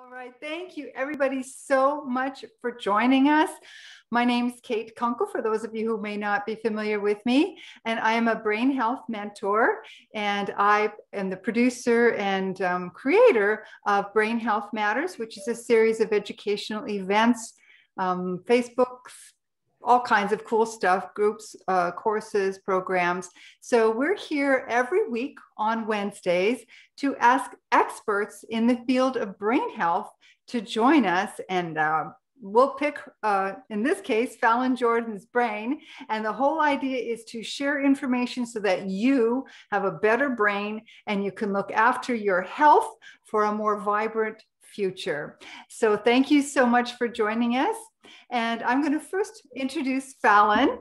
All right, thank you everybody so much for joining us. My name is Kate Kunkel, for those of you who may not be familiar with me, and I am a brain health mentor, and I am the producer and creator of Brain Health Matters, which is a series of educational events, Facebooks, all kinds of cool stuff, groups, courses, programs. So we're here every week on Wednesdays to ask experts in the field of brain health to join us. And we'll pick, in this case, Fallon Jordan's brain. And the whole idea is to share information so that you have a better brain and you can look after your health for a more vibrant future. So thank you so much for joining us. And I'm going to first introduce Fallon.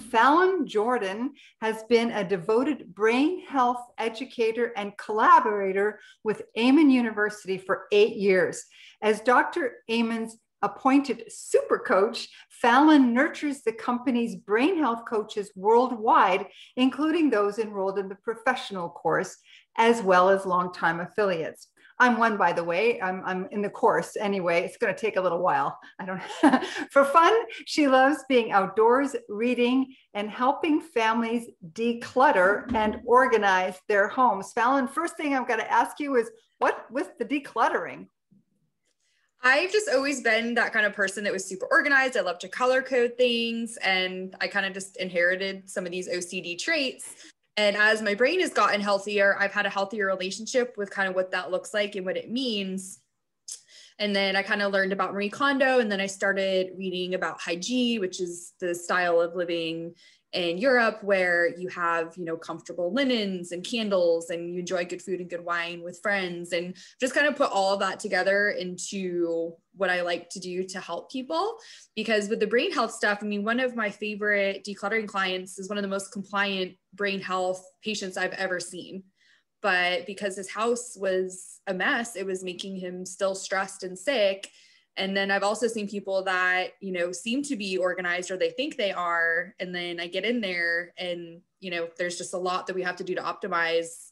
Fallon Jordan has been a devoted brain health educator and collaborator with Amen University for 8 years. As Dr. Amen's appointed super coach, Fallon nurtures the company's brain health coaches worldwide, including those enrolled in the professional course, as well as longtime affiliates. I'm one, by the way. I'm in the course anyway. It's going to take a little while. I don't. For fun, she loves being outdoors, reading, and helping families declutter and organize their homes. Fallon, first thing I'm going to ask you is, what was the decluttering? I've just always been that kind of person that was super organized. I love to color code things, and I kind of just inherited some of these OCD traits. And as my brain has gotten healthier, I've had a healthier relationship with kind of what that looks like and what it means. And then I kind of learned about Marie Kondo, and then I started reading about hygiene, which is the style of living in Europe where you have, comfortable linens and candles, and you enjoy good food and good wine with friends, and just kind of put all of that together into what I like to do to help people. Because with the brain health stuff, one of my favorite decluttering clients is one of the most compliant brain health patients I've ever seen. But because his house was a mess, it was making him still stressed and sick. And then I've also seen people that, seem to be organized, or they think they are. And then I get in there and, there's just a lot that we have to do to optimize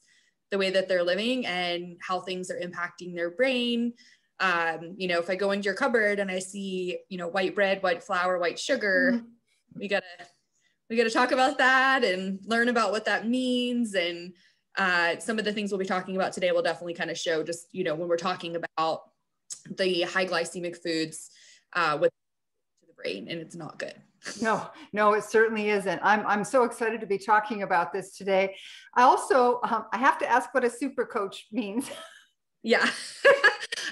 the way that they're living and how things are impacting their brain. If I go into your cupboard and I see, white bread, white flour, white sugar, we gotta talk about that and learn about what that means. And some of the things we'll be talking about today will definitely kind of show just, when we're talking about the high glycemic foods with the brain, and it's not good. No, it certainly isn't. I'm so excited to be talking about this today. I also, I have to ask what a super coach means. Yeah.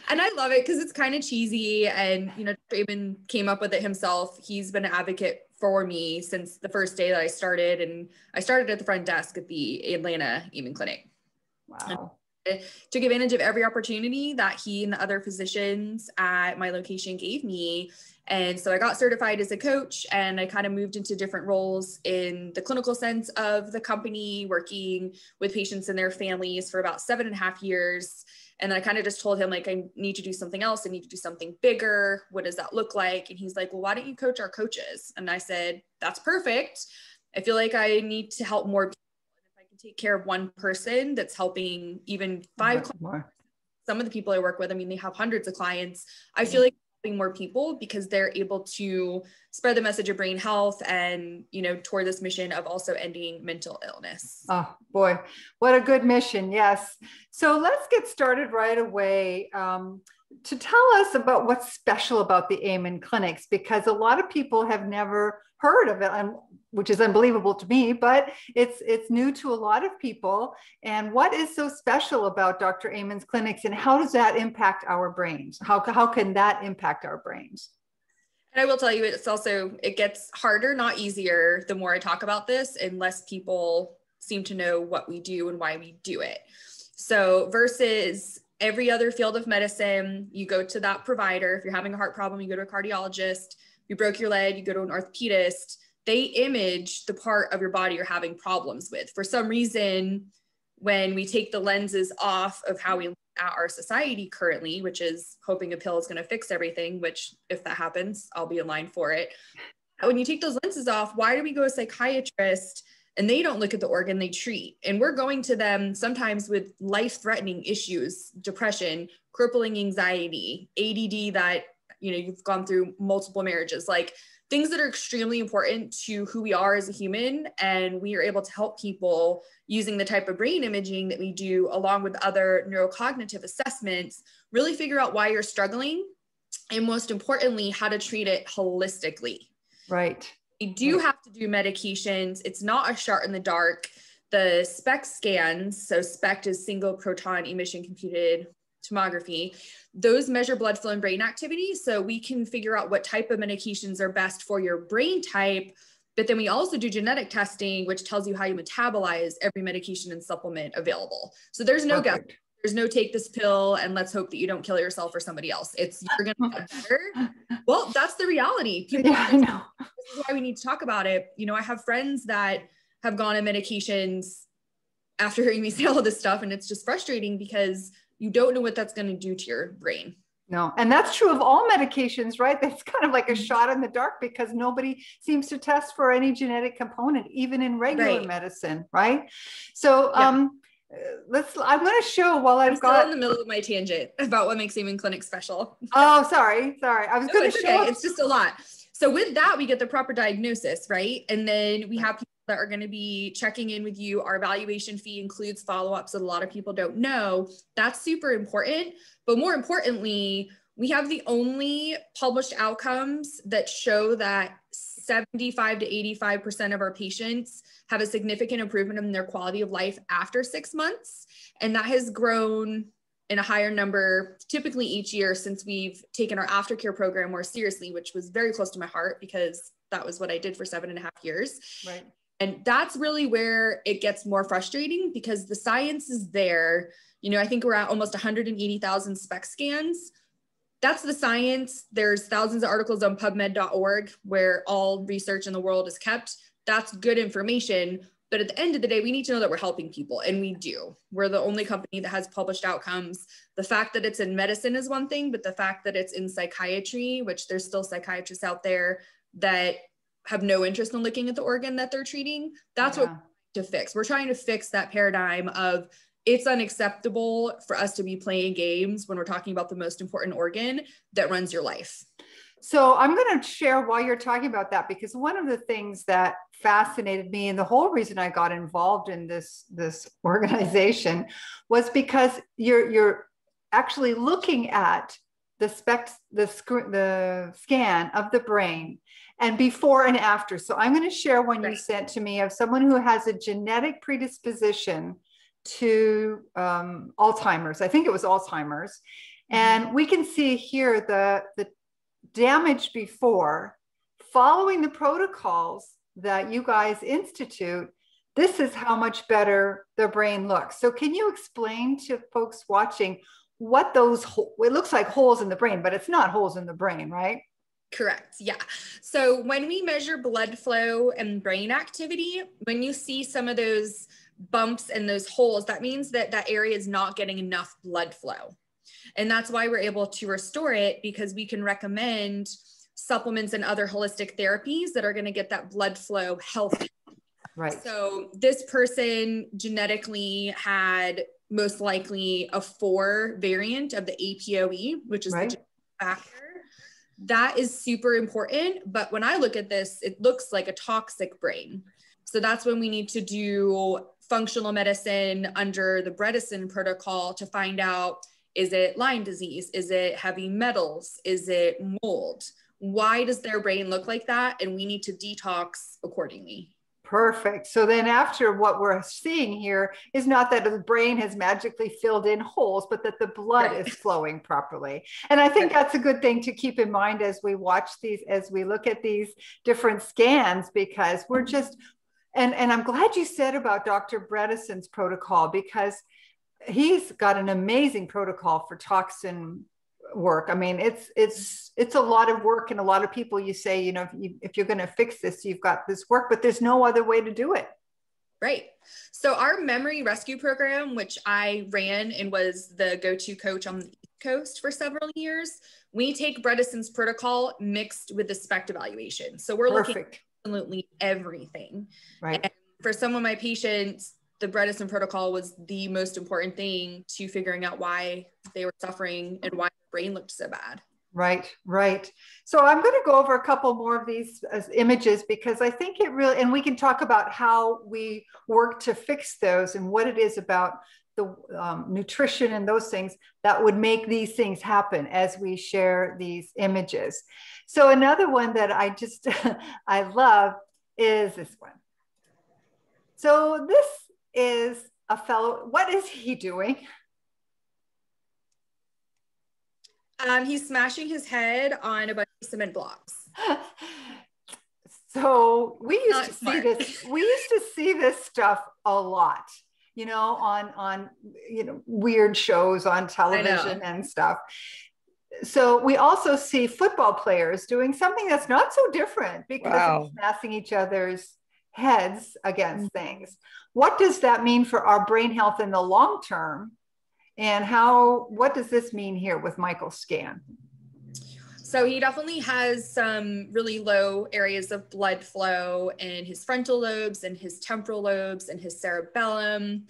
And I love it because it's kind of cheesy, and, Draven came up with it himself. He's been an advocate for me since the first day that I started, and I started at the front desk at the Atlanta Amen Clinic. Wow. Took advantage of every opportunity that he and the other physicians at my location gave me. And so I got certified as a coach, and I kind of moved into different roles in the clinical sense of the company, working with patients and their families for about 7.5 years. And then I kind of just told him, I need to do something else. I need to do something bigger. What does that look like? And he's like, well, why don't you coach our coaches? And I said, that's perfect. I feel like I need to help more people. Take care of one person that's helping even 5 clients. Some of the people I work with, they have hundreds of clients. I feel like helping more people because they're able to spread the message of brain health and, toward this mission of also ending mental illness. Oh boy, what a good mission. Yes. So let's get started right away. To tell us about what's special about the Amen clinics, because a lot of people have never heard of it, which is unbelievable to me, but it's new to a lot of people. And what is so special about Dr. Amen's clinics, and how does that impact our brains? How can that impact our brains? And I will tell you, it gets harder, not easier, the more I talk about this, and less people seem to know what we do and why we do it. So versus every other field of medicine, you go to that provider. If you're having a heart problem, you go to a cardiologist. If you broke your leg, you go to an orthopedist. They image the part of your body you're having problems with. For some reason, when we take the lenses off of how we look at our society currently, which is hoping a pill is going to fix everything, which if that happens, I'll be in line for it. When you take those lenses off, why do we go to a psychiatrist and they don't look at the organ they treat. And we're going to them sometimes with life-threatening issues, depression, crippling anxiety, ADD that, you know, you've gone through multiple marriages, like things that are extremely important to who we are as a human. And we are able to help people using the type of brain imaging that we do, along with other neurocognitive assessments, really figure out why you're struggling. And most importantly, how to treat it holistically. Right. We do have to do medications. It's not a shot in the dark. The SPECT scans, so SPECT is single proton emission computed tomography, those measure blood flow and brain activity. So we can figure out what type of medications are best for your brain type. But then we also do genetic testing, which tells you how you metabolize every medication and supplement available. So there's no guess. There's no take this pill and let's hope that you don't kill yourself or somebody else. It's you're going to get better. Well, that's the reality. People, yeah, I know. This is why we need to talk about it. You know, I have friends that have gone on medications after hearing me say all of this stuff. And it's just frustrating because you don't know what that's going to do to your brain. No. And that's true of all medications, right? That's kind of like a shot in the dark because nobody seems to test for any genetic component, even in regular medicine. Right. So, I'm going to show while I'm still in the middle of my tangent about what makes Amen Clinic special. Oh, sorry. I was going to show. Okay. It's just a lot. So with that, we get the proper diagnosis, right? And then we have people that are going to be checking in with you. Our evaluation fee includes follow-ups that a lot of people don't know. That's super important. But more importantly, we have the only published outcomes that show that 75 to 85% of our patients have a significant improvement in their quality of life after 6 months. And that has grown in a higher number, typically each year since we've taken our aftercare program more seriously, which was very close to my heart because that was what I did for 7.5 years. Right. And that's really where it gets more frustrating because the science is there. You know, I think we're at almost 180,000 SPECT scans. That's the science. There's thousands of articles on PubMed.org where all research in the world is kept. That's good information. But at the end of the day, we need to know that we're helping people, and we do. We're the only company that has published outcomes. The fact that it's in medicine is one thing, but the fact that it's in psychiatry, which there's still psychiatrists out there that have no interest in looking at the organ that they're treating, that's what we're trying to fix. We're trying to fix that paradigm of it's unacceptable for us to be playing games when we're talking about the most important organ that runs your life. So I'm going to share while you're talking about that, because one of the things that fascinated me and the whole reason I got involved in this organization was because you're actually looking at the scan of the brain and before and after. So I'm going to share one you sent to me of someone who has a genetic predisposition to Alzheimer's. I think it was Alzheimer's. And we can see here the damage before. Following the protocols that you guys institute, this is how much better the brain looks. So can you explain to folks watching what those, it looks like holes in the brain, but it's not holes in the brain, right? Correct. Yeah. So when we measure blood flow and brain activity, when you see some of those bumps and those holes, that means that that area is not getting enough blood flow. And that's why we're able to restore it, because we can recommend supplements and other holistic therapies that are going to get that blood flow healthy. Right. So this person genetically had most likely a 4 variant of the APOE, which is the genetic factor. That is super important. But when I look at this, it looks like a toxic brain. So that's when we need to do functional medicine under the Bredesen protocol to find out, is it Lyme disease? Is it heavy metals? Is it mold? Why does their brain look like that? And we need to detox accordingly. Perfect. So then after, what we're seeing here is not that the brain has magically filled in holes, but that the blood is flowing properly. And I think that's a good thing to keep in mind as we watch these, as we look at these different scans, because we're just, and I'm glad you said about Dr. Bredesen's protocol, because he's got an amazing protocol for toxin work. I mean, it's a lot of work, and a lot of people, you say, you know, if you're going to fix this, you've got this work, but there's no other way to do it. Right. So our memory rescue program, which I ran and was the go-to coach on the East Coast for several years, we take Bredesen's protocol mixed with the SPECT evaluation. So we're looking at absolutely everything. Right. And for some of my patients, the Bredesen protocol was the most important thing to figuring out why they were suffering and why their brain looked so bad. Right, right. So I'm going to go over a couple more of these images because I think it really, and we can talk about how we work to fix those and what it is about the nutrition and those things that would make these things happen as we share these images. So another one that I just, I love is this one. So this is a fellow, what is he doing? He's smashing his head on a bunch of cement blocks. So we used to see this. We used to see this stuff a lot, you know, on weird shows on television and stuff. So we also see football players doing something that's not so different because of smashing each other's heads against things. What does that mean for our brain health in the long term? And what does this mean here with Michael's scan? So he definitely has some really low areas of blood flow in his frontal lobes and his temporal lobes and his cerebellum.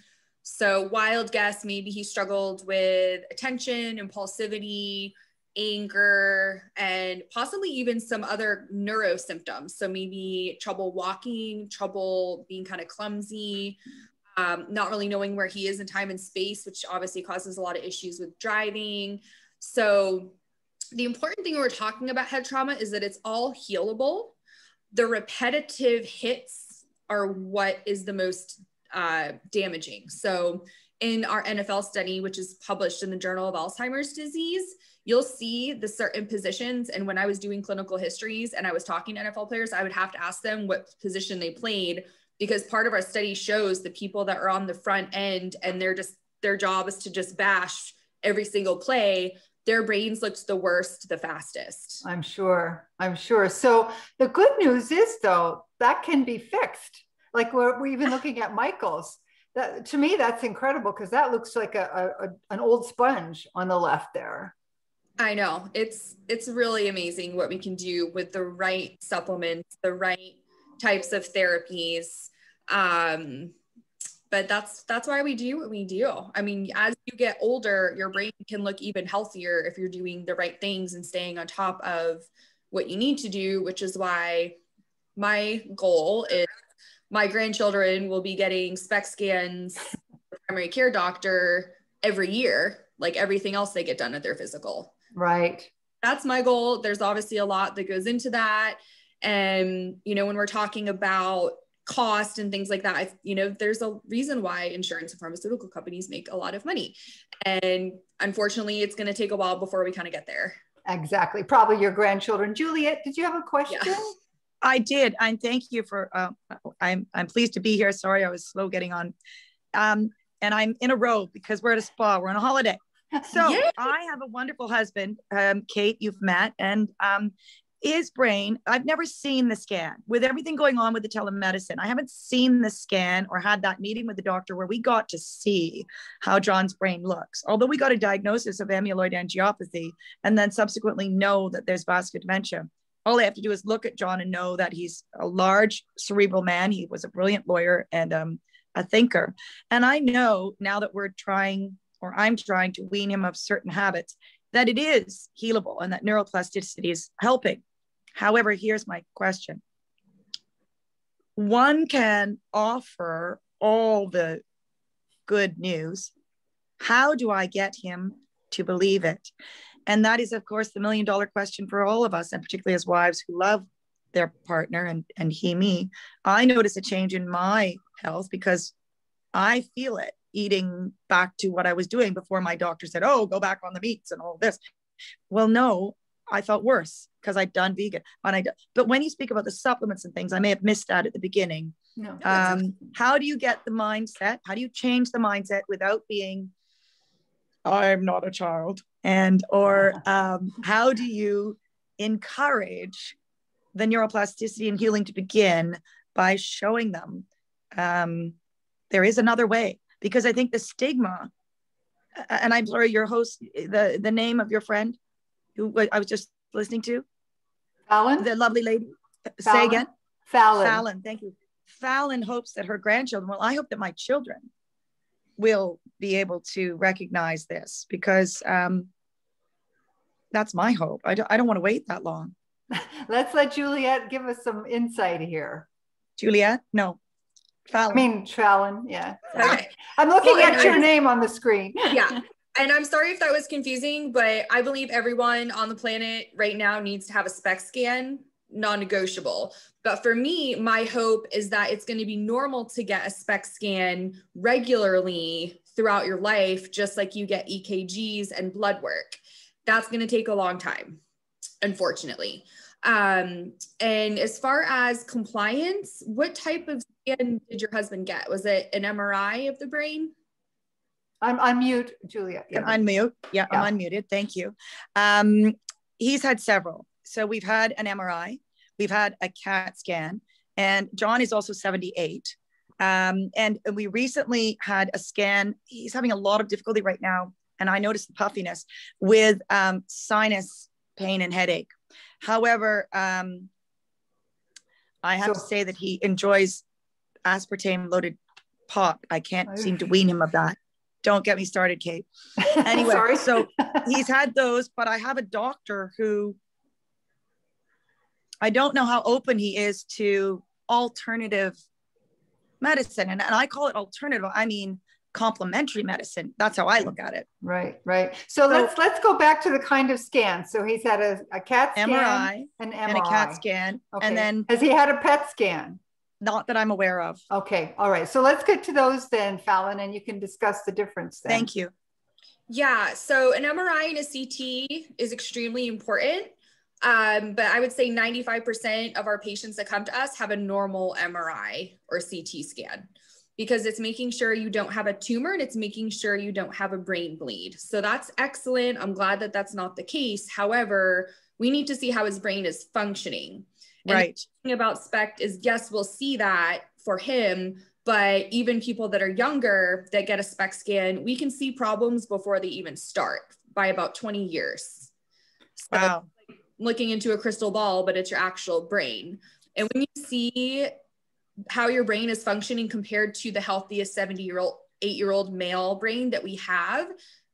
So wild guess, maybe he struggled with attention, impulsivity, anger, and possibly even some other neuro symptoms. So maybe trouble walking, trouble being kind of clumsy, not really knowing where he is in time and space, which obviously causes a lot of issues with driving. So the important thing when we're talking about head trauma is that it's all healable. The repetitive hits are what is the most damaging. So in our NFL study, which is published in the Journal of Alzheimer's Disease, you'll see the certain positions. And when I was doing clinical histories and I was talking to NFL players, I would have to ask them what position they played, because part of our study shows the people that are on the front end and their job is to just bash every single play, their brains looked the worst, the fastest. I'm sure. So the good news is though, that can be fixed. Like we're even looking at Michael's. That, to me, that's incredible because that looks like an old sponge on the left there. I know. It's really amazing what we can do with the right supplements, the right types of therapies. But that's why we do what we do. I mean, as you get older, your brain can look even healthier if you're doing the right things and staying on top of what you need to do, which is why my goal is my grandchildren will be getting SPECT scans from the primary care doctor every year, like everything else they get done at their physical. Right. That's my goal. There's obviously a lot that goes into that. And, when we're talking about cost and things like that, there's a reason why insurance and pharmaceutical companies make a lot of money. And unfortunately, it's going to take a while before we kind of get there. Exactly. Probably your grandchildren. Juliet, did you have a question? Yeah. I did. And thank you for, I'm pleased to be here. Sorry, I was slow getting on. And I'm in a row because we're at a spa. We're on a holiday. So Yay! I have a wonderful husband, Kate, you've met, and his brain, I've never seen the scan. With everything going on with the telemedicine, I haven't seen the scan or had that meeting with the doctor where we got to see how John's brain looks. Although we got a diagnosis of amyloid angiopathy and then subsequently know that there's vascular dementia. All I have to do is look at John and know that he's a large cerebral man. He was a brilliant lawyer and a thinker. And I know now that I'm trying to wean him of certain habits, that it is healable and that neuroplasticity is helping. However, here's my question. One can offer all the good news. How do I get him to believe it? And that is, of course, the $1 million question for all of us, and particularly as wives who love their partner and he, me. I notice a change in my health because I feel it eating back to what I was doing before my doctor said, oh, go back on the meats and all this. Well, no, I felt worse because I'd done vegan. But when you speak about the supplements and things, I may have missed that at the beginning. No. How do you get the mindset? How do you change the mindset without being, I'm not a child? How do you encourage the neuroplasticity and healing to begin by showing them there is another way? Because I think the stigma, and I'm sorry, your host, the name of your friend who I was just listening to? Fallon? The lovely lady. Fallon? Say again? Fallon. Fallon, thank you. Fallon hopes that her grandchildren, well, I hope that my children will be able to recognize this, because that's my hope. I don't want to wait that long. Let's let Juliet give us some insight here. Juliet? No. Fallon. I mean, Fallon, yeah. Okay. I'm looking at your name on the screen. Yeah. And I'm sorry if that was confusing, but I believe everyone on the planet right now needs to have a SPECT scan, non-negotiable. But for me, my hope is that it's going to be normal to get a SPECT scan regularly throughout your life, just like you get EKGs and blood work. That's going to take a long time, unfortunately. And as far as compliance, what type of scan did your husband get? Was it an MRI of the brain? I'm unmute, Julia. Yeah. Unmute. Yeah, I'm unmuted. Thank you. He's had several. So we've had an MRI, we've had a CAT scan, and John is also 78. And we recently had a scan. He's having a lot of difficulty right now, and I noticed the puffiness with sinus pain and headache. However, I have to say that he enjoys aspartame loaded pop. I can't seem to wean him of that. Don't get me started, Kate. Anyway, so he's had those, but I have a doctor who, I don't know how open he is to alternative medicine. And I call it alternative. I mean, complementary medicine. That's how I look at it. Right, right. So let's go back to the kind of scan. So he's had a CAT scan, MRI, an MRI, and a CAT scan. Okay. And then has he had a PET scan? Not that I'm aware of. Okay. All right. So let's get to those then, Fallon, and you can discuss the difference then. Thank you. Yeah. So an MRI and a CT is extremely important. But I would say 95% of our patients that come to us have a normal MRI or CT scan, because it's making sure you don't have a tumor and it's making sure you don't have a brain bleed. So that's excellent. I'm glad that that's not the case. However, we need to see how his brain is functioning. And right. The thing about SPECT is, yes, we'll see that for him, but even people that are younger that get a SPECT scan, we can see problems before they even start by about 20 years. So, wow. Looking into a crystal ball, but it's your actual brain. And when you see how your brain is functioning compared to the healthiest 8-year-old male brain that we have,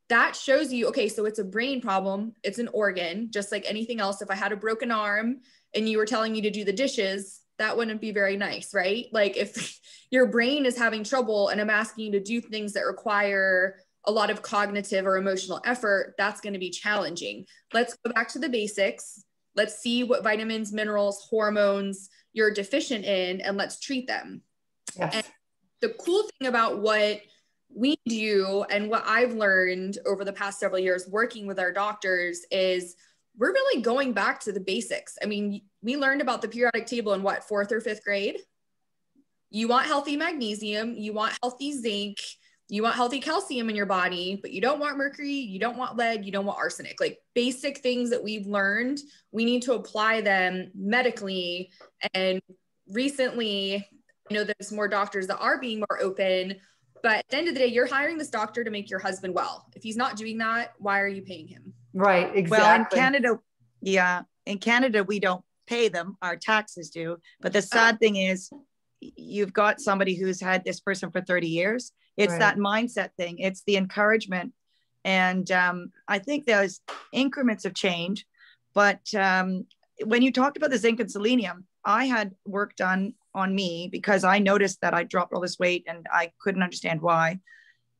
that shows you, okay, so it's a brain problem. It's an organ, just like anything else. If I had a broken arm and you were telling me to do the dishes, that wouldn't be very nice, right? Like if your brain is having trouble and I'm asking you to do things that require a lot of cognitive or emotional effort, that's going to be challenging. Let's go back to the basics. Let's see what vitamins, minerals, hormones you're deficient in, and let's treat them. Yes. And the cool thing about what we do and what I've learned over the past several years working with our doctors is we're really going back to the basics. I mean, we learned about the periodic table in what, 4th or 5th grade? You want healthy magnesium, you want healthy zinc, you want healthy calcium in your body, but you don't want mercury, you don't want lead, you don't want arsenic. Like basic things that we've learned, we need to apply them medically. And recently, I know there's more doctors that are being more open, but at the end of the day, you're hiring this doctor to make your husband well. If he's not doing that, why are you paying him? Right, exactly. Well, in Canada, we don't pay them, our taxes do. But the sad thing is, you've got somebody who's had this person for 30 years. It's right. That mindset thing. It's the encouragement. And I think there's increments of change. But when you talked about the zinc and selenium, I had work done on me because I noticed that I dropped all this weight and I couldn't understand why.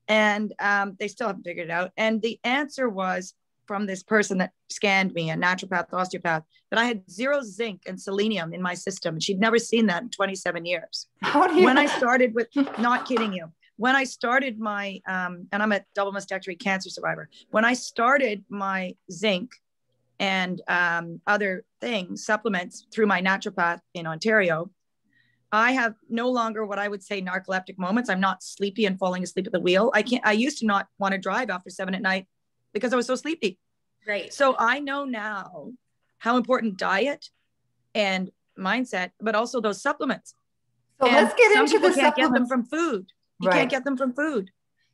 And they still haven't figured it out. And the answer was from this person that scanned me, a naturopath, osteopath, that I had 0 zinc and selenium in my system. And she'd never seen that in 27 years. When I started with, not kidding you, when I started my, and I'm a double mastectomy cancer survivor. When I started my zinc and other things, supplements through my naturopath in Ontario, I have no longer what I would say narcoleptic moments. I'm not sleepy and falling asleep at the wheel. I used to not want to drive after 7 p.m. because I was so sleepy. Right. So I know now how important diet and mindset, but also those supplements. So and let's get into the supplements. Can't get them from food. You can't get them from food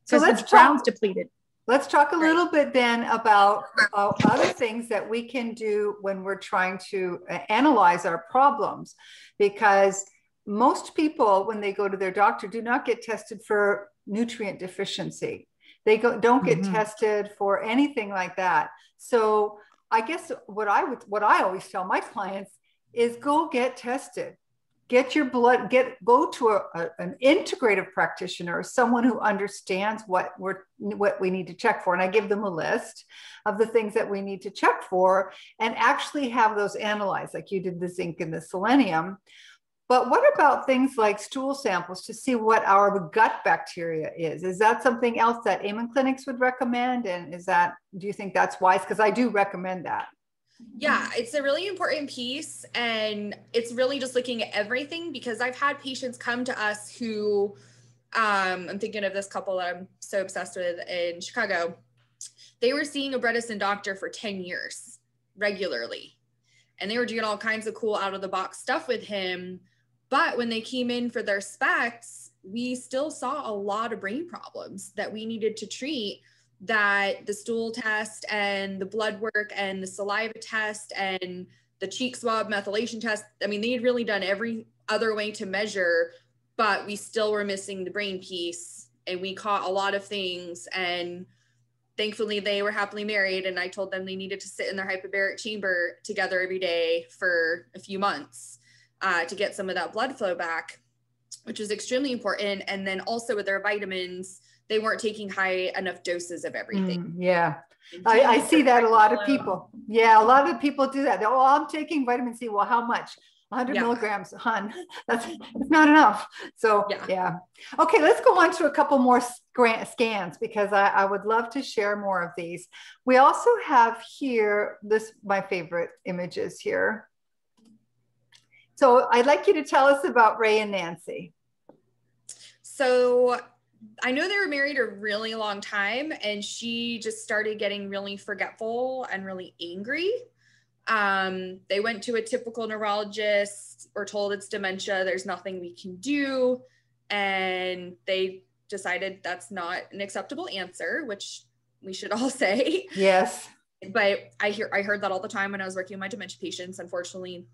because the ground's depleted. Let's talk a little bit then about other things that we can do when we're trying to analyze our problems, because most people, when they go to their doctor, do not get tested for nutrient deficiency. They don't get tested for anything like that. So I guess what I always tell my clients is go get tested. Get your blood, go to an integrative practitioner, someone who understands what we need to check for. And I give them a list of the things that we need to check for and actually have those analyzed, like you did the zinc and the selenium. But what about things like stool samples to see what our gut bacteria is? Is that something else that Amen clinics would recommend? And do you think that's wise? Because I do recommend that. Yeah, it's a really important piece, and it's really just looking at everything, because I've had patients come to us who, I'm thinking of this couple that I'm so obsessed with in Chicago. They were seeing a Bredesen doctor for 10 years regularly, and they were doing all kinds of cool out of the box stuff with him. But when they came in for their specs, we still saw a lot of brain problems that we needed to treat, that the stool test and the blood work and the saliva test and the cheek swab methylation test, I mean, they had really done every other way to measure, but we still were missing the brain piece, and we caught a lot of things. And thankfully they were happily married, and I told them they needed to sit in their hyperbaric chamber together every day for a few months to get some of that blood flow back, which is extremely important. And then also with their vitamins, they weren't taking high enough doses of everything. Yeah. I see that a lot of people. Yeah, a lot of people do that. Oh, I'm taking vitamin C. Well, how much? 100 milligrams, hun. It's not enough. So yeah. Okay, let's go on to a couple more scans, because I would love to share more of these. We also have here, my favorite images here. So I'd like you to tell us about Ray and Nancy. So I know they were married a really long time, and she just started getting really forgetful and really angry. They went to a typical neurologist, were told it's dementia, there's nothing we can do. And they decided that's not an acceptable answer, which we should all say. Yes. But I heard that all the time when I was working with my dementia patients. Unfortunately,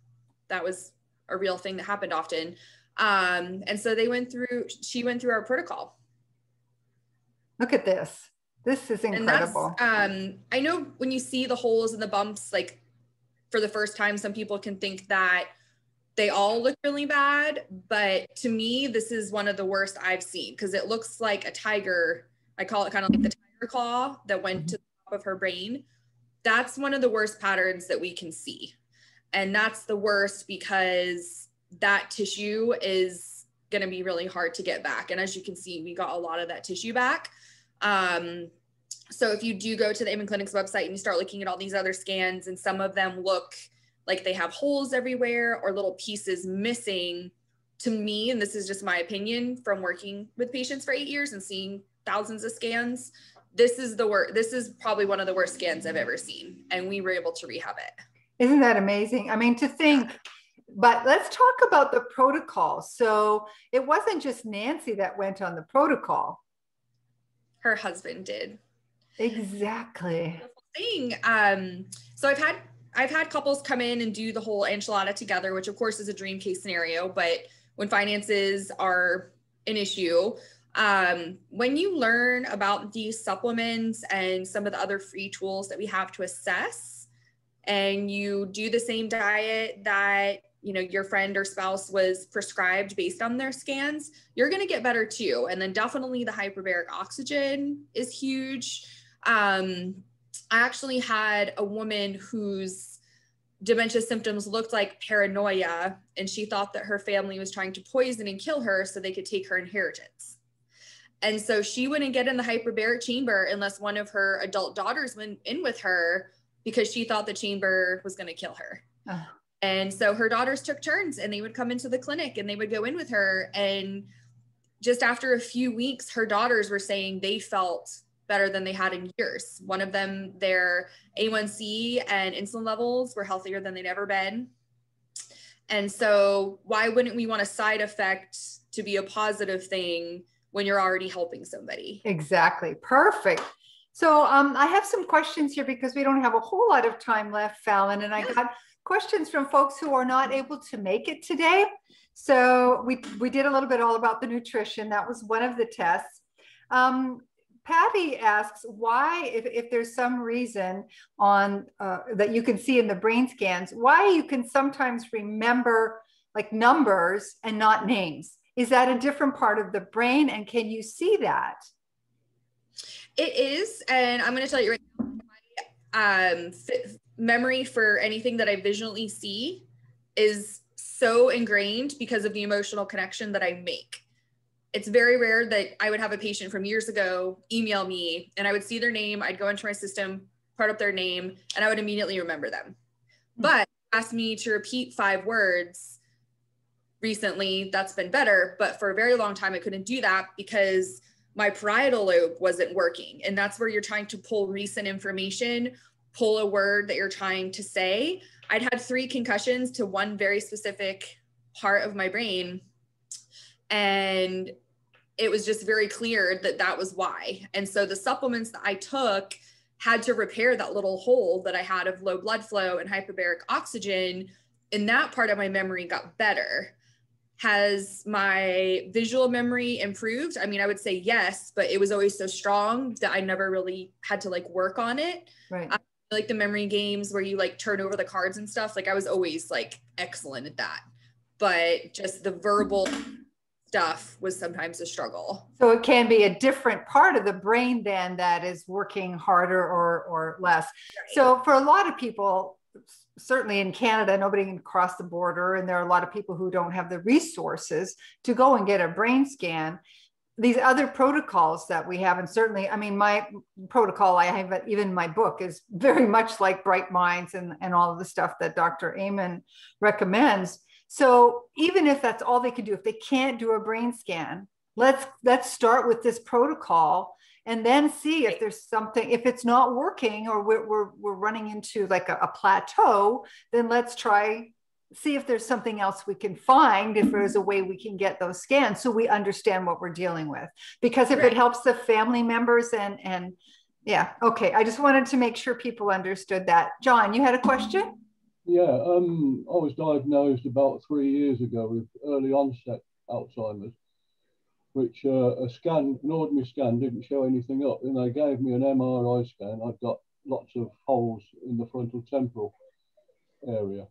that was a real thing that happened often. And so she went through our protocol. Look at this. This is incredible. I know when you see the holes and the bumps, like for the first time, some people can think that they all look really bad, but to me, this is one of the worst I've seen, because it looks like a tiger. I call it kind of like the tiger claw that went to the top of her brain. That's one of the worst patterns that we can see. And that's the worst because that tissue is going to be really hard to get back. And as you can see, we got a lot of that tissue back. So if you do go to the Amen Clinic's website and you start looking at all these other scans, and some of them look like they have holes everywhere or little pieces missing, to me, and this is just my opinion from working with patients for 8 years and seeing thousands of scans, this is probably one of the worst scans I've ever seen. And we were able to rehab it. Isn't that amazing? I mean, to think, but let's talk about the protocol. So it wasn't just Nancy that went on the protocol. Her husband did. Exactly. So I've had couples come in and do the whole enchilada together, which of course is a dream case scenario, but when finances are an issue, when you learn about these supplements and some of the other free tools that we have to assess, and you do the same diet that, you know, your friend or spouse was prescribed based on their scans, you're going to get better too. And then definitely the hyperbaric oxygen is huge. I actually had a woman whose dementia symptoms looked like paranoia, and she thought that her family was trying to poison and kill her so they could take her inheritance. And so she wouldn't get in the hyperbaric chamber unless one of her adult daughters went in with her, because she thought the chamber was going to kill her. Oh. And so her daughters took turns, and they would come into the clinic and they would go in with her. And just after a few weeks, her daughters were saying they felt better than they had in years. One of them, their A1C and insulin levels were healthier than they'd ever been. And so why wouldn't we want a side effect to be a positive thing when you're already helping somebody? Exactly. Perfect. So I have some questions here because we don't have a whole lot of time left, Fallon, and I got questions from folks who are not able to make it today. So we did a little bit all about the nutrition. That was one of the tests. Patty asks why, if there's some reason on that you can see in the brain scans, why you can sometimes remember like numbers and not names. Is that a different part of the brain? And can you see that? It is. And I'm going to tell you right now, memory for anything that I visually see is so ingrained because of the emotional connection that I make. It's very rare that I would have a patient from years ago email me and I would see their name, I'd go into my system, part up their name, and I would immediately remember them. But asked me to repeat 5 words recently, that's been better. But for a very long time, I couldn't do that because my parietal lobe wasn't working. And that's where you're trying to pull recent information, pull a word that you're trying to say. I'd had 3 concussions to one very specific part of my brain. And it was just very clear that that was why. And so the supplements that I took had to repair that little hole that I had of low blood flow and hyperbaric oxygen. And that part of my memory got better. Has my visual memory improved? I mean, I would say yes, but it was always so strong that I never really had to like work on it. Right. Like the memory games where you like turn over the cards and stuff. Like I was always like excellent at that, but just the verbal stuff was sometimes a struggle. So it can be a different part of the brain then that is working harder or less. Right. So for a lot of people, certainly in Canada, nobody can cross the border. And there are a lot of people who don't have the resources to go and get a brain scan. These other protocols that we have, and certainly, I mean, my protocol, I have even my book is very much like Bright Minds and all of the stuff that Dr. Amen recommends. So even if that's all they can do, if they can't do a brain scan, let's start with this protocol and then see if there's something, if it's not working or we're running into like a plateau, then let's see if there's something else we can find, if there's a way we can get those scans so we understand what we're dealing with. Because if it helps the family members and yeah, okay. I just wanted to make sure people understood that. John, you had a question? Yeah, I was diagnosed about 3 years ago with early onset Alzheimer's, which an ordinary scan didn't show anything up. Then they gave me an MRI scan. I've got lots of holes in the frontal temporal area.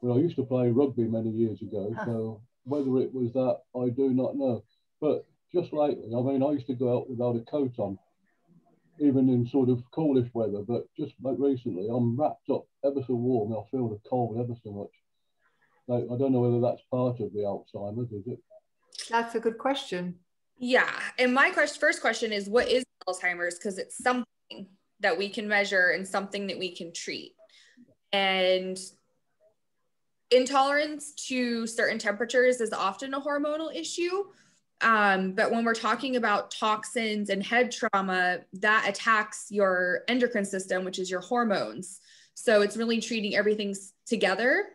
Well, I used to play rugby many years ago, so whether it was that, I do not know. But just lately, I mean, I used to go out without a coat on, even in sort of coolish weather, but just like recently, I'm wrapped up ever so warm. I feel the cold ever so much. Like, I don't know whether that's part of the Alzheimer's, is it? That's a good question. Yeah. And my first question is, what is Alzheimer's? Because it's something that we can measure and something that we can treat. And intolerance to certain temperatures is often a hormonal issue. But when we're talking about toxins and head trauma, that attacks your endocrine system, which is your hormones. So it's really treating everything together.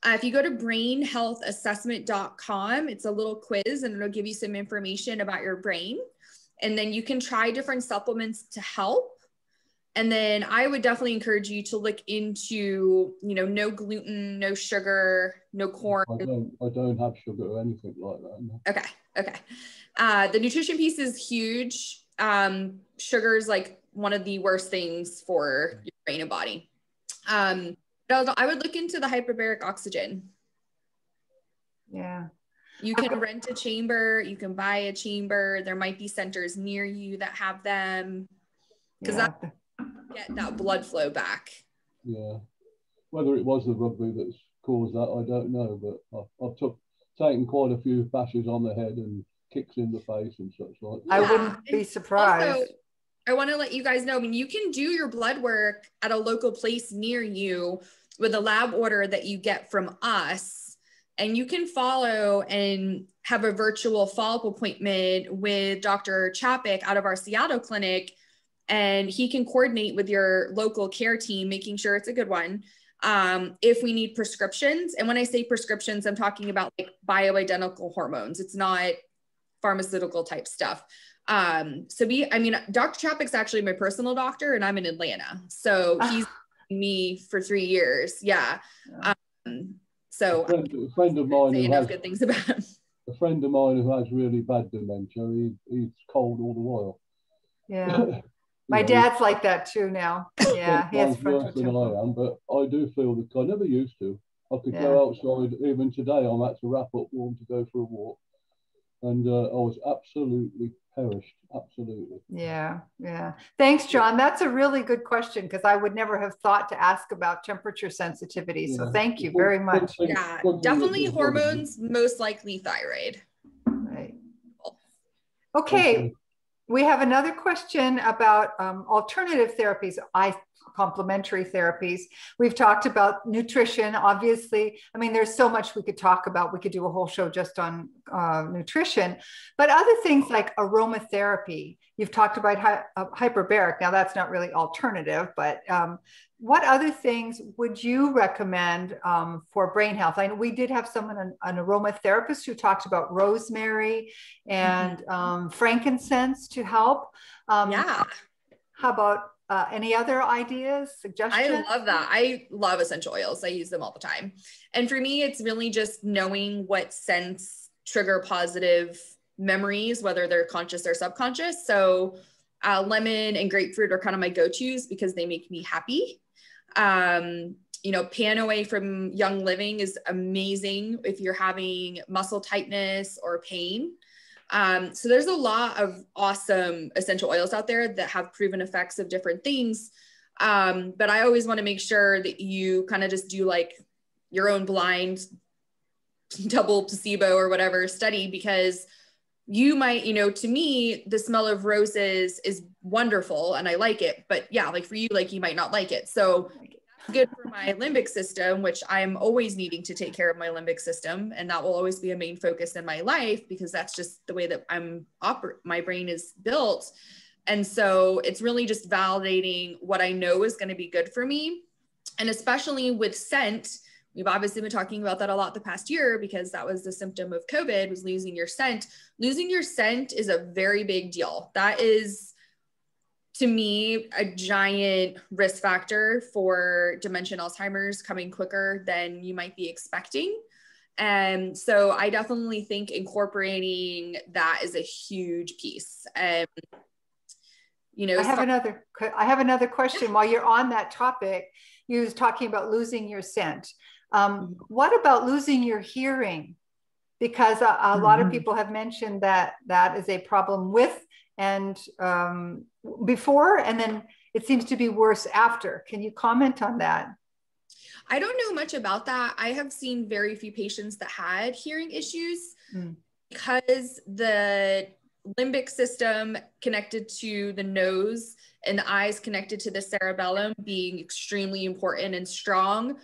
If you go to brainhealthassessment.com, it's a little quiz and it'll give you some information about your brain. And then you can try different supplements to help. And then I would definitely encourage you to look into, no gluten, no sugar, no corn. I don't have sugar or anything like that. No. Okay. The nutrition piece is huge. Sugar is like one of the worst things for your brain and body. But I would look into the hyperbaric oxygen. Yeah. You can rent a chamber. You can buy a chamber. There might be centers near you that have them. Because that get that blood flow back. Yeah. Whether it was the rugby that's caused that, I don't know. But I've taken quite a few bashes on the head and kicks in the face and such like that. I wouldn't be surprised. Also, I want to let you guys know, I mean, you can do your blood work at a local place near you with a lab order that you get from us. And you can follow and have a virtual follow-up appointment with Dr. Chapik out of our Seattle clinic. And he can coordinate with your local care team, making sure it's a good one. If we need prescriptions, and when I say prescriptions, I'm talking about like bioidentical hormones. It's not pharmaceutical type stuff. Dr. Chapik's actually my personal doctor and I'm in Atlanta. So he's me for 3 years. Yeah. So a friend of mine say who enough has good things about him. a friend of mine who has really bad dementia. He's cold all the while. Yeah. You My know, dad's like that too now. Yeah, 10 he has times worse than I frontotemporal. am, but I do feel that I never used to. I could Yeah. go outside, even today I'm at to wrap up warm to go for a walk, and I was absolutely perished, absolutely. Yeah, yeah. Thanks, John. That's a really good question because I would never have thought to ask about temperature sensitivity. So Yeah. thank you very much. Yeah, definitely hormones, most likely thyroid. Right. Okay. We have another question about alternative therapies, complementary therapies. We've talked about nutrition, obviously. I mean, there's so much we could talk about. We could do a whole show just on nutrition, but other things like aromatherapy. You've talked about hyperbaric. Now, that's not really alternative, but what other things would you recommend for brain health? I know we did have someone, an aromatherapist, who talked about rosemary and frankincense to help. Yeah. How about any other ideas, suggestions? I love that. I love essential oils. I use them all the time. And for me, it's really just knowing what scents trigger positive memories, whether they're conscious or subconscious. So lemon and grapefruit are kind of my go-tos because they make me happy. You know, Pan-Away from Young Living is amazing if you're having muscle tightness or pain. So there's a lot of awesome essential oils out there that have proven effects of different things. But I always want to make sure that you kind of just do like your own blind double placebo or whatever study, because you might, you know, to me, the smell of roses is wonderful and I like it, but yeah, like for you, like you might not like it. So good for my limbic system, which I'm always needing to take care of my limbic system. And that will always be a main focus in my life because that's just the way that my brain is built. And so it's really just validating what I know is going to be good for me. And especially with scent, we've obviously been talking about that a lot the past year because that was the symptom of COVID, was losing your scent. Losing your scent is a very big deal. That is, to me, a giant risk factor for dementia and Alzheimer's coming quicker than you might be expecting. And so I definitely think incorporating that is a huge piece. You know, I have another question. While you're on that topic, you was talking about losing your scent. What about losing your hearing? Because a lot of people have mentioned that that is a problem with and before, and then it seems to be worse after. Can you comment on that? I don't know much about that. I have seen very few patients that had hearing issues because the limbic system connected to the nose and the eyes connected to the cerebellum being extremely important and strong.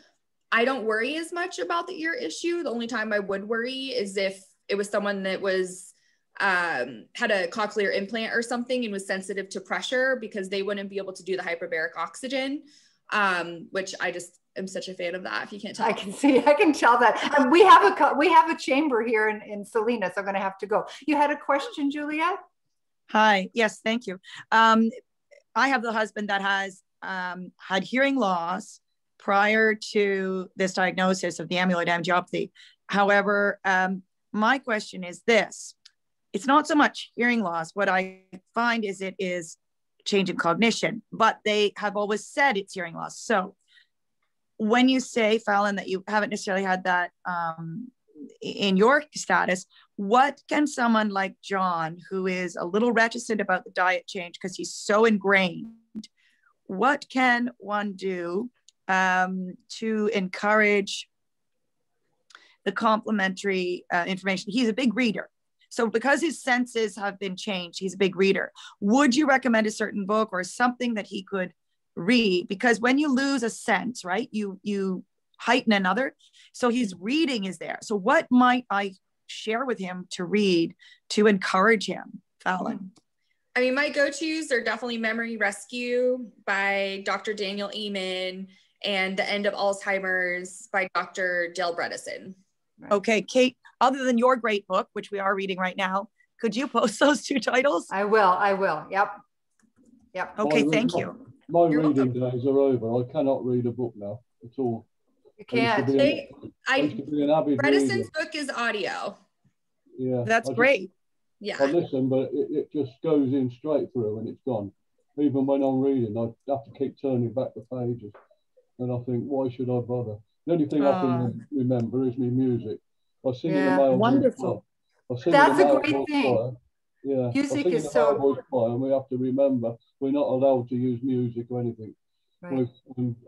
I don't worry as much about the ear issue. The only time I would worry is if it was someone that was had a cochlear implant or something and was sensitive to pressure, because they wouldn't be able to do the hyperbaric oxygen, which I just am such a fan of that. If you can't tell, I can tell that. We have a chamber here in Salinas. I'm going to have to go. You had a question, Juliet? Hi. Yes, thank you. I have the husband that has had hearing loss prior to this diagnosis of the amyloid angiopathy. However, my question is this. It's not so much hearing loss. What I find is it is change in cognition, but they have always said it's hearing loss. So when you say, Fallon, that you haven't necessarily had that in your status, what can someone like John, who is a little reticent about the diet change because he's so ingrained, what can one do to encourage the complementary information? He's a big reader. So because his senses have been changed, he's a big reader. Would you recommend a certain book or something that he could read? Because when you lose a sense, right, you heighten another. So his reading is there. So what might I share with him to read to encourage him, Fallon? I mean, my go-tos are definitely Memory Rescue by Dr. Daniel Amen and The End of Alzheimer's by Dr. Dale Bredesen. Okay, Kate, other than your great book, which we are reading right now, could you post those two titles? I will. Yep. Okay, thank you. My reading days are over. I cannot read a book now at all. You can't. I used to be an avid Bredeson's reader. book is audio. Yeah, That's great. Yeah. I listen, but it just goes in straight through and it's gone. Even when I'm reading, I have to keep turning back the pages. And I think, why should I bother? The only thing I can remember is my music. I sing in a male voice choir. That's a great thing. Choir. Yeah, music I sing is in a so male voice choir, and we have to remember we're not allowed to use music or anything. right.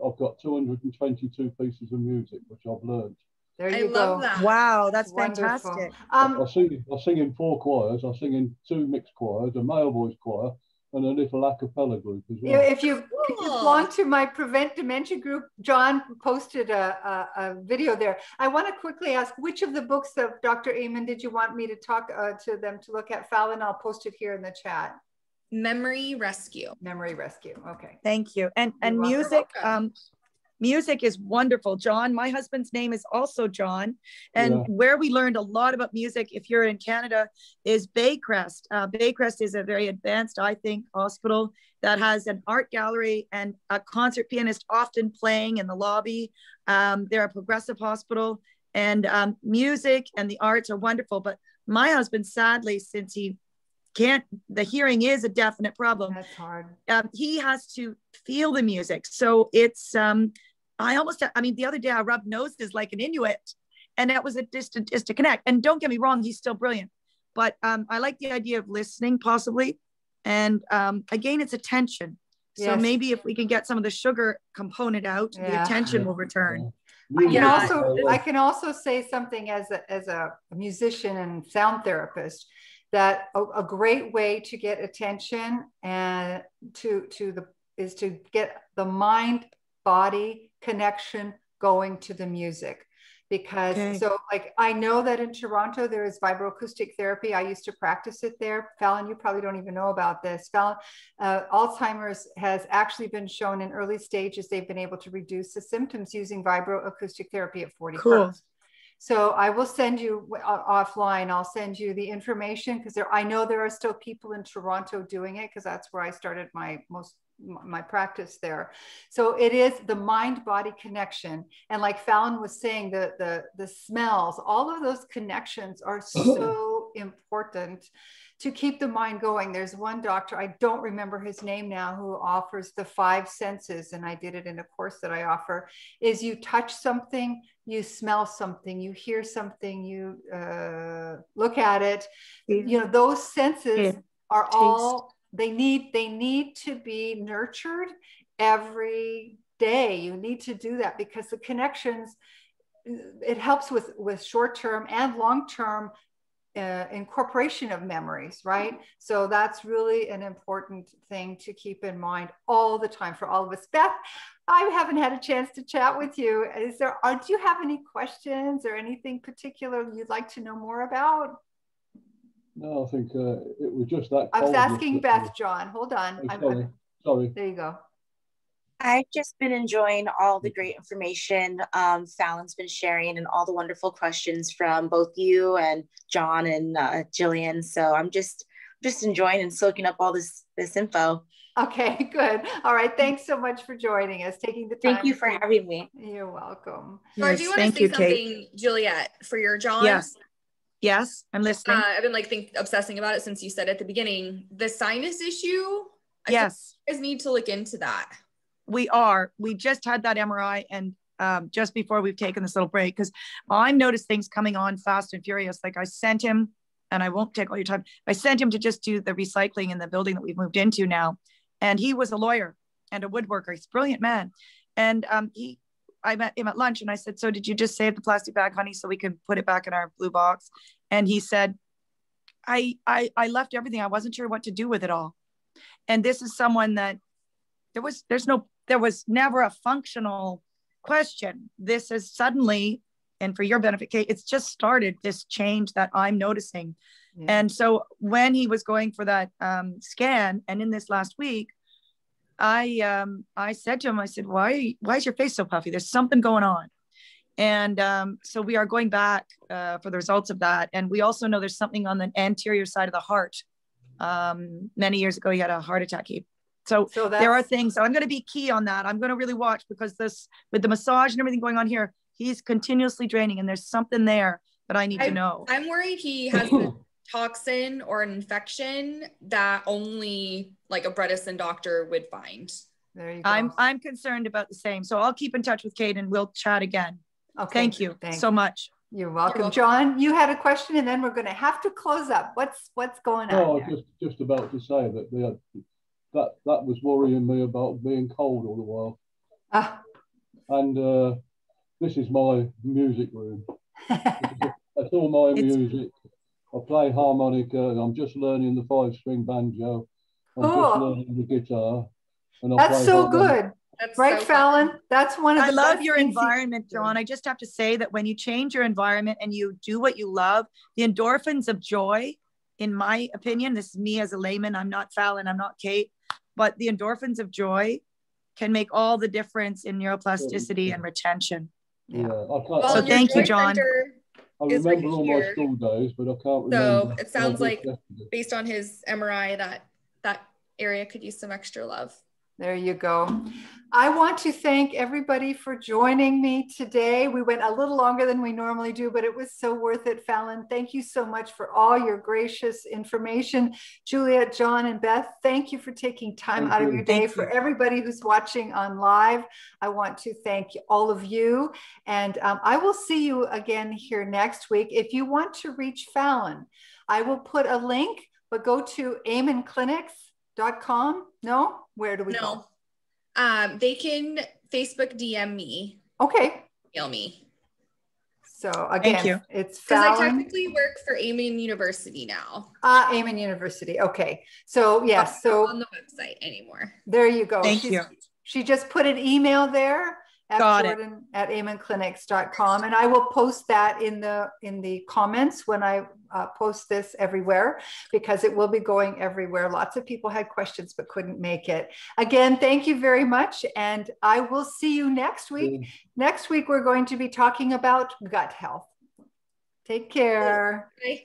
I've got 222 pieces of music, which I've learned. There I you love go. that. Wow, that's Wonderful. fantastic. I sing in 4 choirs. I sing in 2 mixed choirs, a male voice choir, and a little a cappella group as well. If you belong to my Prevent Dementia group, John posted a video there. I want to quickly ask, which of the books of Dr. Amen did you want me to talk to them to look at? Fallon, I'll post it here in the chat. Memory Rescue. Memory Rescue. Okay. Thank you. And music, music is wonderful. John, my husband's name is also John. And where we learned a lot about music, if you're in Canada, is Baycrest. Baycrest is a very advanced, I think, hospital that has an art gallery and a concert pianist often playing in the lobby. They're a progressive hospital, and music and the arts are wonderful. But my husband, sadly, since he can't, the hearing is a definite problem. That's hard. He has to feel the music. So it's, the other day I rubbed noses like an Inuit, and that was just to connect. And don't get me wrong, he's still brilliant. But I like the idea of listening possibly. And again, it's attention. So maybe if we can get some of the sugar component out, the attention will return. I can also say something as a musician and sound therapist, that a great way to get attention and is to get the mind body connection going to the music. Because so like I know that in Toronto there is Vibro acoustic therapy. I used to practice it there. Fallon, you probably don't even know about this. Fallon, Alzheimer's has actually been shown in early stages. They've been able to reduce the symptoms using Vibro acoustic therapy at 40 hertz. So I will send you offline. I'll send you the information, because I know there are still people in Toronto doing it, because that's where I started my practice there. So it is the mind-body connection. And like Fallon was saying, the smells, all of those connections are so important to keep the mind going. There's one doctor, I don't remember his name now, who offers the 5 senses. And I did it in a course that I offer, is you touch something, you smell something, you hear something, you look at it. You know, those senses are all, they need to be nurtured every day. You need to do that, because the connections, it helps with short-term and long-term incorporation of memories, right? So that's really an important thing to keep in mind all the time for all of us. Beth, I haven't had a chance to chat with you. Do you have any questions or anything particular you'd like to know more about? No, I think it was just that. I was asking Beth, John. Hold on. Sorry. There you go. I've just been enjoying all the great information Fallon's been sharing, and all the wonderful questions from both you and John and Jillian. So I'm just enjoying and soaking up all this info. Okay, good. All right. Thanks so much for joining us, taking the time. Thank you for having me. You're welcome. So I do want to say something, Juliet, for your John. Yes, I'm listening. I've been obsessing about it since you said at the beginning, the sinus issue. Yes. You guys need to look into that. We just had that MRI, and just before we've taken this little break, because I noticed things coming on fast and furious. Like I sent him, and I won't take all your time, I sent him to just do the recycling in the building that we've moved into now. And he was a lawyer and a woodworker. He's a brilliant man. And I met him at lunch, and I said, so did you just save the plastic bag, honey, so we can put it back in our blue box? And he said, I left everything. I wasn't sure what to do with it all. And this is someone that there was never a functional question. This is suddenly, and for your benefit, Kate, it's just started this change that I'm noticing. Yeah. And so when he was going for that scan, and in this last week, I said to him, I said, why is your face so puffy? There's something going on. And so we are going back for the results of that. And we also know there's something on the anterior side of the heart. Many years ago, he had a heart attack. So there are things. So I'm going to be key on that. I'm going to really watch, because this, with the massage and everything going on here, He's continuously draining, and there's something there that I need to know. I'm worried he has a toxin or an infection that only like a Bredesen doctor would find. There you go. I'm concerned about the same. So I'll keep in touch with Kate and we'll chat again. Okay. Thank you so much. You're welcome. John, you had a question, and then we're going to have to close up. What's going on? Oh, just about to say that that was worrying me about being cold all the while. And this is my music room. That's all my music. I play harmonica, and I'm just learning the 5-string banjo. I'm just learning the guitar. And that's so good. That's right, so Fallon? That's one of the I love your environment, John. I just have to say that when you change your environment and you do what you love, the endorphins of joy, in my opinion, this is me as a layman, I'm not Fallon, I'm not Kate, but the endorphins of joy can make all the difference in neuroplasticity and retention. Yeah. So thank you, John. I remember all my school days, but I can't remember. So it sounds like based on his MRI that area could use some extra love. There you go. I want to thank everybody for joining me today. We went a little longer than we normally do, but it was so worth it, Fallon. Thank you so much for all your gracious information. Juliet, John, and Beth, thank you for taking time out of your day. For everybody who's watching on live, I want to thank all of you. And I will see you again here next week. If you want to reach Fallon, I will put a link, but go to amenclinics.com. No? Where do we go? They can Facebook DM me. Okay. Email me. So again, it's Fallon. Because I technically work for Amen University now. Amen University. Okay. So yes. So on the website anymore. There you go. Thank you. She just put an email there. Jordan@amenclinics.com, and I will post that in the comments when I post this everywhere, because it will be going everywhere. Lots of people had questions but couldn't make it. Again, thank you very much, and I will see you next week. Next week we're going to be talking about gut health. Take care. Bye.